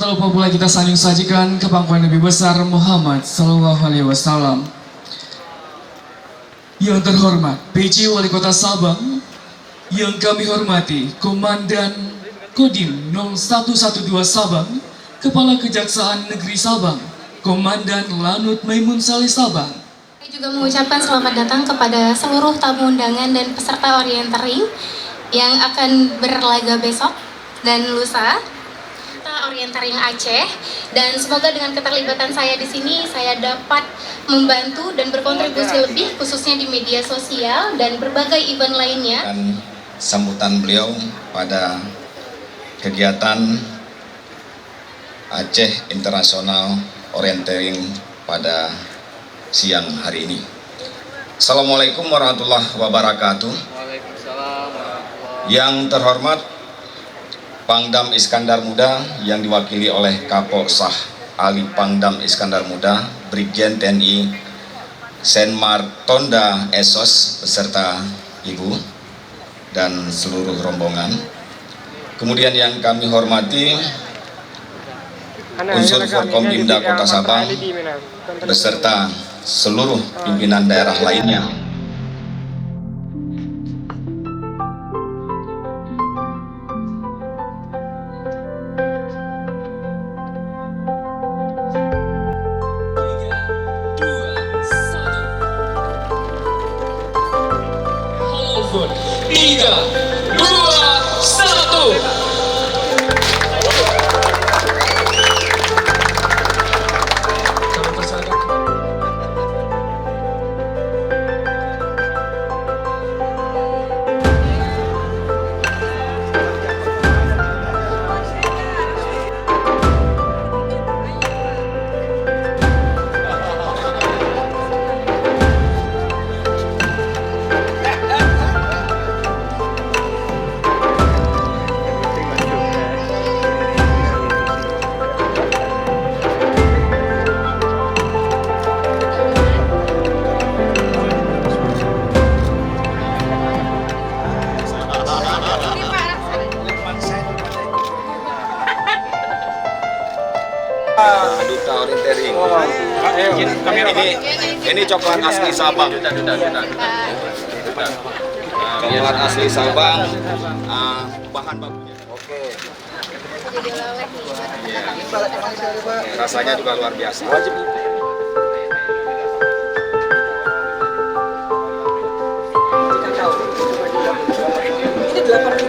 tak lupa pula kita saling sajikan ke pangkuan Nabi besar Muhammad Sallallahu Alaihi Wasallam. Yang terhormat PJ Wali Kota Sabang, yang kami hormati Komandan Kodim 0112 Sabang, Kepala Kejaksaan Negeri Sabang, Komandan Lanut Maimun Saleh Sabang. Saya juga mengucapkan selamat datang kepada seluruh tamu undangan dan peserta orientering yang akan berlaga besok dan lusa. Kita orientering Aceh, dan semoga dengan keterlibatan saya di sini saya dapat membantu dan berkontribusi lebih khususnya di media sosial dan berbagai event lainnya. Dan sambutan beliau pada kegiatan Aceh International Orienteering pada siang hari ini. Assalamualaikum warahmatullahi wabarakatuh. Yang terhormat Pangdam Iskandar Muda yang diwakili oleh Kapolsah Ali Pangdam Iskandar Muda, Brigjen TNI Senmar Tonda Esos beserta Ibu dan seluruh rombongan. Kemudian yang kami hormati unsur Forkompimda Kota Sabang beserta seluruh pimpinan daerah lainnya. Tiga, dua, satu. Duta Orientering. Ini coklat asli Sabang. Coklat asli Sabang. Bahan bakunya. Oke. Rasanya juga luar biasa. Ini